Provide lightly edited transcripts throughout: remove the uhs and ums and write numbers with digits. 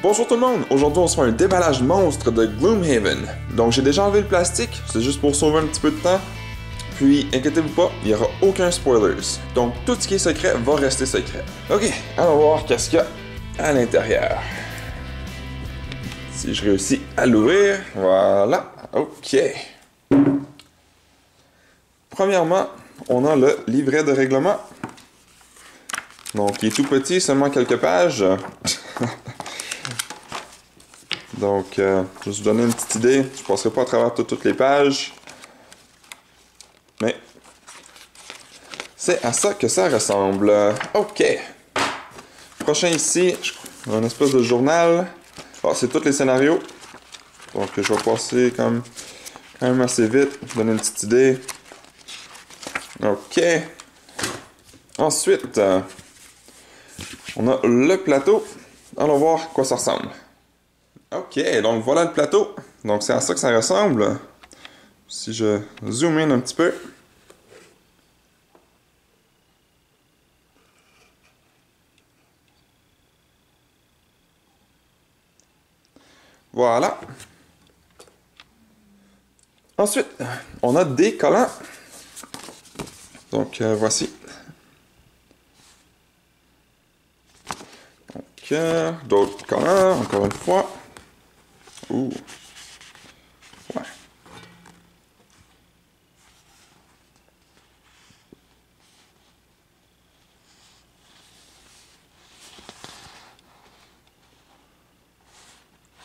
Bonjour tout le monde! Aujourd'hui on se fait un déballage monstre de Gloomhaven. Donc j'ai déjà enlevé le plastique, c'est juste pour sauver un petit peu de temps. Puis inquiétez-vous pas, il n'y aura aucun spoilers. Donc tout ce qui est secret va rester secret. Ok, allons voir qu'est-ce qu'il y a à l'intérieur. Si je réussis à l'ouvrir, voilà, ok. Premièrement, on a le livret de règlement. Donc il est tout petit, seulement quelques pages. Donc, juste vous donner une petite idée, je ne passerai pas à travers toutes les pages, mais c'est à ça que ça ressemble. Ok. Prochain ici, un espèce de journal. Ah, c'est tous les scénarios. Donc, je vais passer quand même assez vite, vous donner une petite idée. Ok. Ensuite, on a le plateau. Allons voir à quoi ça ressemble. Ok, donc voilà le plateau. Donc c'est à ça que ça ressemble. Si je zoome in un petit peu. Voilà. Ensuite, on a des collants. Donc voici. Donc d'autres collants, encore une fois. Ouh. Ouais.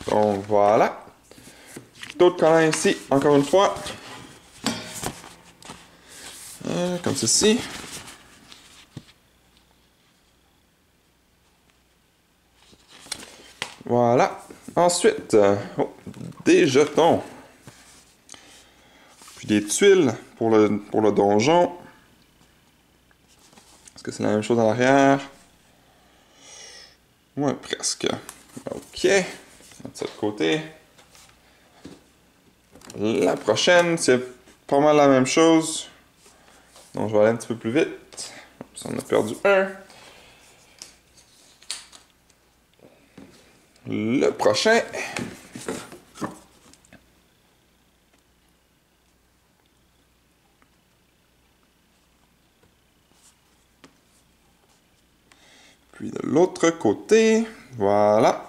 Donc voilà. D'autres collants ici, encore une fois. Comme ceci. Voilà. Ensuite, des jetons. Puis des tuiles pour le donjon. Est-ce que c'est la même chose à l'arrière? Ouais, presque. Ok. Mettre ça de côté. La prochaine, c'est pas mal la même chose. Donc, je vais aller un petit peu plus vite. On en a perdu un. Le prochain. Puis de l'autre côté. Voilà.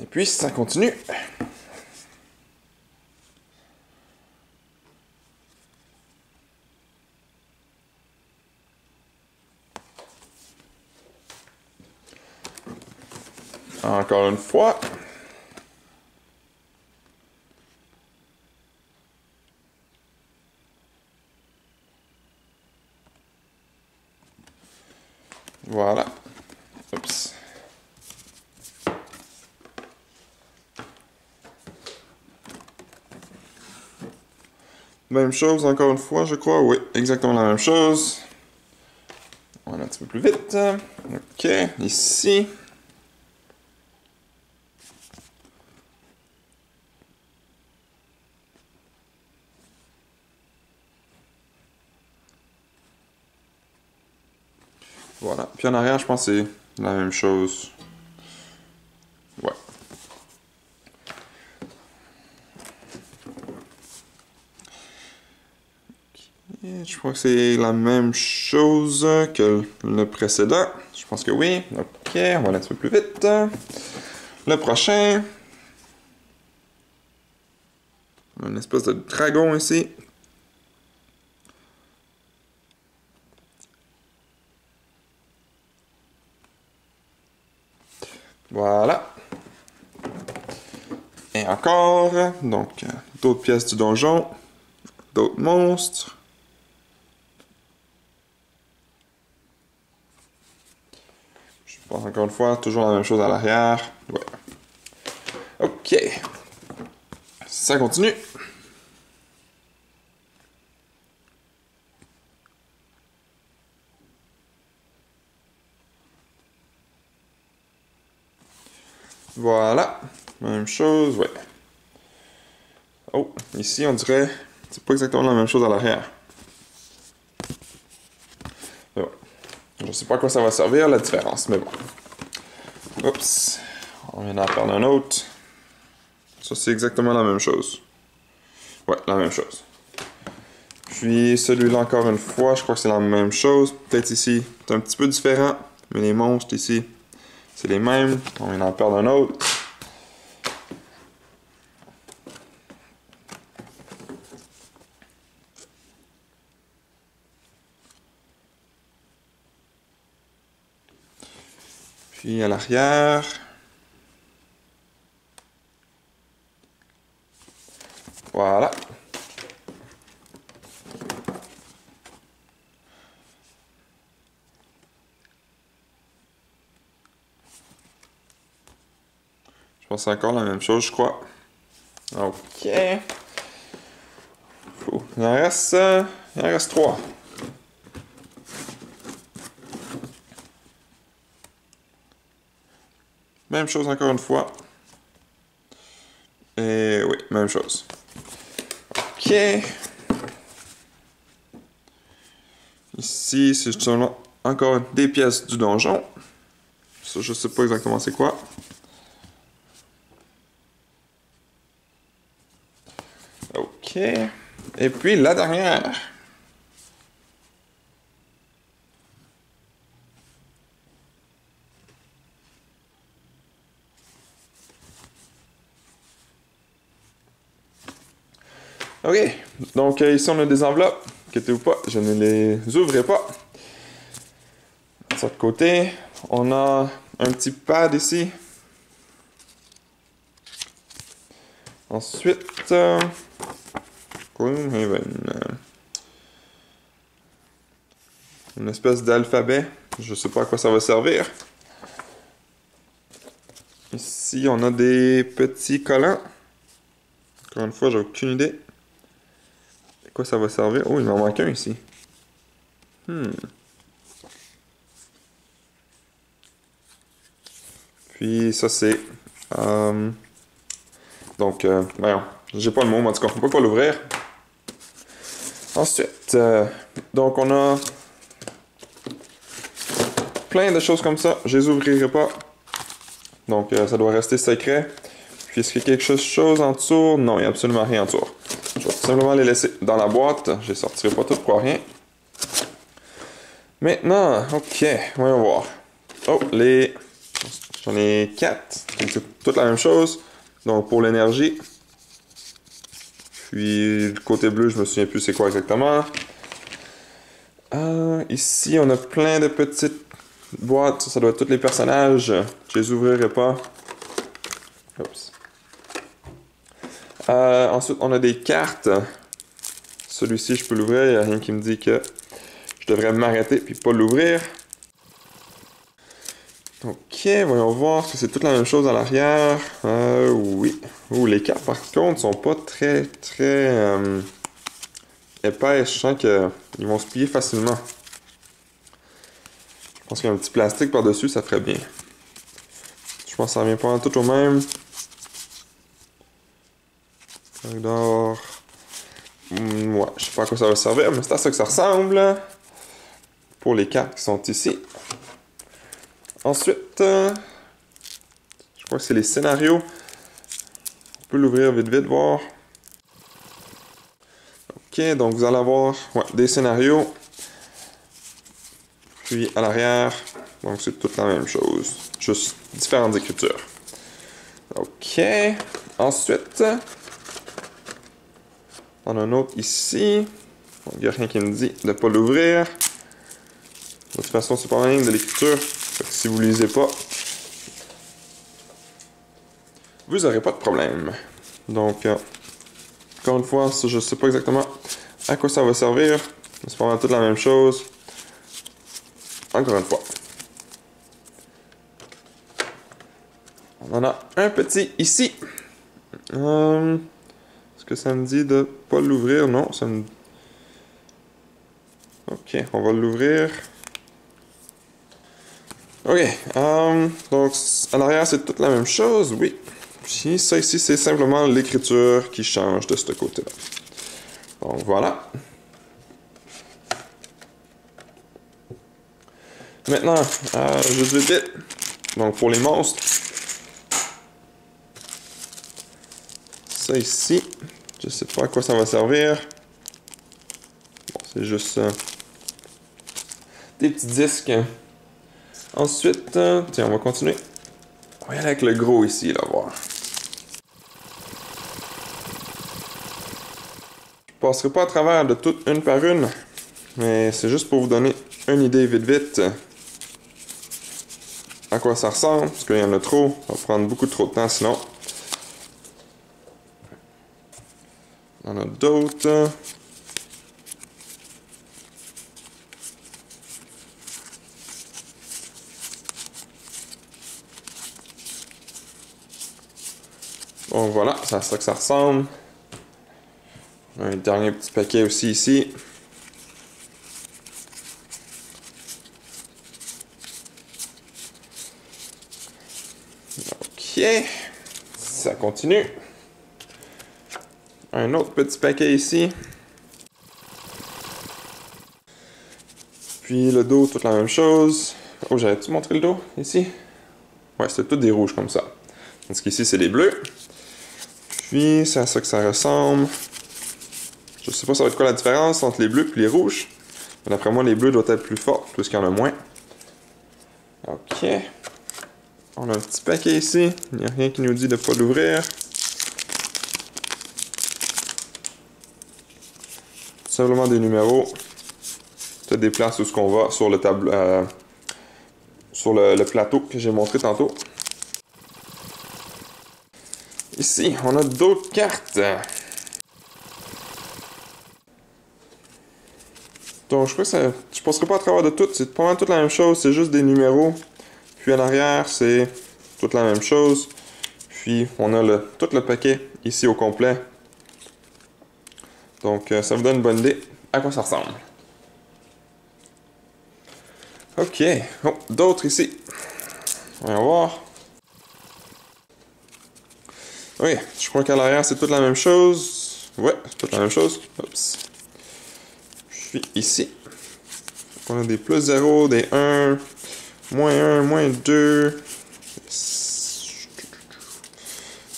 Et puis, ça continue. Encore une fois. Voilà. Oups. Même chose, encore une fois, je crois. Oui, exactement la même chose. On va aller un petit peu plus vite. Ok, ici. Voilà. Puis en arrière, je pense que c'est la même chose. Ouais. Okay. Je crois que c'est la même chose que le précédent. Je pense que oui. Ok, on va aller un petit peu plus vite. Le prochain. Une espèce de dragon ici. Voilà. Et encore. Donc, d'autres pièces du donjon. D'autres monstres. Je pense encore une fois, toujours la même chose à l'arrière. Ouais. Ok. Ça continue. Voilà. Même chose, ouais. Oh, ici, on dirait... C'est pas exactement la même chose à l'arrière. Ouais. Je sais pas à quoi ça va servir, la différence, mais bon. Oups. On vient d'en perdre un autre. Ça, c'est exactement la même chose. Ouais, la même chose. Puis celui-là, encore une fois, je crois que c'est la même chose. Peut-être ici, c'est un petit peu différent. Mais les monstres ici, c'est les mêmes. On vient d'en perdre un autre. Puis à l'arrière. Voilà. Je pense que c'est encore la même chose, je crois. OK. Il en reste 3. Même chose encore une fois. Et oui, même chose. OK. Ici, c'est justement encore des pièces du donjon. Ça, je sais pas exactement c'est quoi. OK. Et puis la dernière. OK. Donc ici, on a des enveloppes. Inquiétez-vous pas, je ne les ouvrirai pas. De l'autre côté, on a un petit pad ici. Ensuite, Gloomhaven. Une espèce d'alphabet. Je sais pas à quoi ça va servir. Ici, on a des petits collants. Encore une fois, j'ai aucune idée. À quoi ça va servir? Oh, il m'en manque un ici. Puis ça, c'est... Donc, voyons. J'ai pas le mot, mais en tout cas, on peut pas l'ouvrir. Ensuite, donc on a plein de choses comme ça. Je les ouvrirai pas. Donc, ça doit rester secret. Puis, est-ce qu'il y a quelque chose en dessous? Non, il n'y a absolument rien en dessous. Je vais tout simplement les laisser dans la boîte. Je les sortirai pas toutes pour rien. Maintenant, OK, voyons voir. Oh, j'en ai 4. C'est toute la même chose. Donc, pour l'énergie. Puis, le côté bleu, je me souviens plus c'est quoi exactement. Ici, on a plein de petites boîtes. Ça doit être tous les personnages. Je les ouvrirai pas. Oups. Ensuite, on a des cartes. Celui-ci, je peux l'ouvrir. Il n'y a rien qui me dit que je devrais m'arrêter et pas l'ouvrir. OK, voyons voir que c'est toute la même chose à l'arrière. Oui. Ouh, les cartes, par contre, sont pas très épaisses. Je sens qu'ils vont se plier facilement. Je pense qu'il y a un petit plastique par-dessus, ça ferait bien. Je pense que ça revient pas tout au même. Corridor. Ouais, je sais pas à quoi ça va servir, mais c'est à ça que ça ressemble. Pour les cartes qui sont ici. Ensuite, je crois que c'est les scénarios. On peut l'ouvrir vite, voir. OK, donc vous allez avoir des scénarios. Puis à l'arrière, donc c'est toute la même chose. Juste différentes écritures. OK. Ensuite, on a un autre ici. Il n'y a rien qui me dit de ne pas l'ouvrir. De toute façon, c'est pas rien de l'écriture. Si vous ne lisez pas, vous n'aurez pas de problème. Donc, encore une fois, ça, je ne sais pas exactement à quoi ça va servir. C'est pas mal toute la même chose. Encore une fois. On en a un petit ici. Est-ce que ça me dit de pas l'ouvrir? Non, ça me... OK, on va l'ouvrir. OK. Donc, à l'arrière, c'est toute la même chose, oui. Puis ça ici, c'est simplement l'écriture qui change de ce côté-là. Donc, voilà. Maintenant, juste vite. Donc pour les monstres, ça ici, je sais pas à quoi ça va servir. Bon, c'est juste des petits disques. Ensuite, tiens, on va continuer. On va y aller avec le gros ici, là, voir. Je passerai pas à travers de toutes une par une, mais c'est juste pour vous donner une idée vite à quoi ça ressemble, parce qu'il y en a trop, ça va prendre beaucoup trop de temps sinon. Il y en a d'autres. Bon voilà, c'est à ça que ça ressemble. Un dernier petit paquet aussi ici. Ok, ça continue. Un autre petit paquet ici. Puis le dos, toute la même chose. Oh, j'avais-tu montré le dos ici? Ouais, c'était tout des rouges comme ça. Parce qu'ici, c'est des bleus. Puis, c'est à ça que ça ressemble. Je sais pas ça va être quoi la différence entre les bleus et les rouges. Mais d'après moi, les bleus doivent être plus forts, puisqu'il y en a moins. Ok. On a un petit paquet ici. Il n'y a rien qui nous dit de ne pas l'ouvrir. Simplement des numéros. Peut-être des places où ce qu'on va sur le tableau, sur le plateau que j'ai montré tantôt. Ici, on a d'autres cartes. Donc, je crois que je passerai pas à travers de tout. C'est pas mal toute la même chose. C'est juste des numéros. Puis en arrière, c'est toute la même chose. Puis on a tout le paquet ici au complet. Donc, ça vous donne une bonne idée à quoi ça ressemble. Ok. Oh, d'autres ici. On va voir. Oui, je crois qu'à l'arrière, c'est toute la même chose. Ouais, c'est toute la même chose. Oups. Puis ici, on a des plus 0, des 1, moins 2.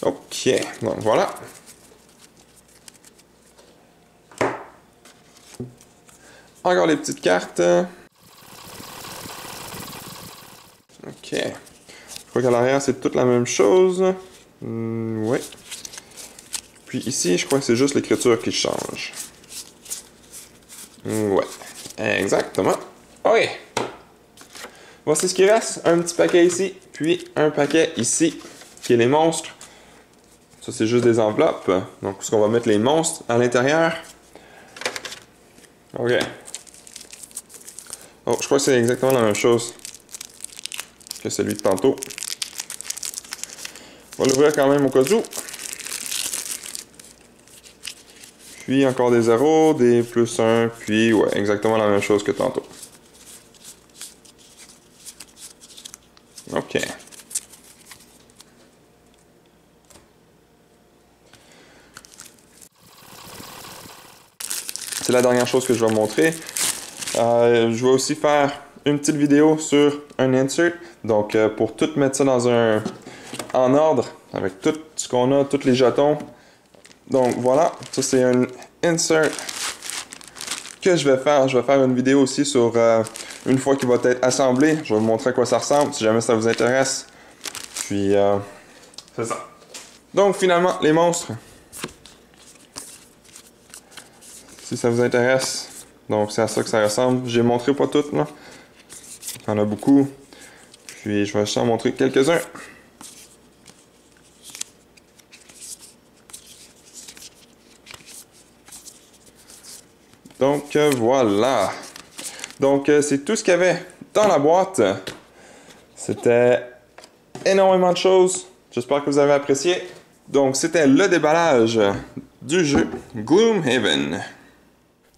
Ok, donc voilà. Encore les petites cartes. Ok. Je crois qu'à l'arrière, c'est toute la même chose. Ouais. Puis ici, je crois que c'est juste l'écriture qui change. Ouais. Exactement. Ok. Voici ce qui reste. Un petit paquet ici, puis un paquet ici, qui est les monstres. Ça, c'est juste des enveloppes. Donc, ce qu'on va mettre les monstres à l'intérieur. Ok. Oh, je crois que c'est exactement la même chose que celui de tantôt. On va l'ouvrir quand même au cas où. Puis encore des 0, des plus 1, puis ouais, exactement la même chose que tantôt. Ok. C'est la dernière chose que je vais montrer. Je vais aussi faire une petite vidéo sur un insert. Donc, pour tout mettre ça en ordre, avec tout ce qu'on a, tous les jetons. Donc, voilà. Ça, c'est un insert que je vais faire. Je vais faire une vidéo aussi sur une fois qu'il va être assemblé. Je vais vous montrer à quoi ça ressemble, si jamais ça vous intéresse. Puis, c'est ça. Donc, finalement, les monstres. Si ça vous intéresse. Donc, c'est à ça que ça ressemble. J'ai montré pas toutes, là. Il y en a beaucoup. Puis, je vais juste en montrer quelques-uns. Donc, voilà. Donc, c'est tout ce qu'il y avait dans la boîte. C'était énormément de choses. J'espère que vous avez apprécié. Donc, c'était le déballage du jeu Gloomhaven.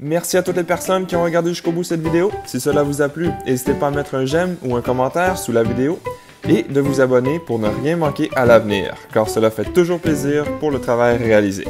Merci à toutes les personnes qui ont regardé jusqu'au bout cette vidéo. Si cela vous a plu, n'hésitez pas à mettre un j'aime ou un commentaire sous la vidéo et de vous abonner pour ne rien manquer à l'avenir, car cela fait toujours plaisir pour le travail réalisé.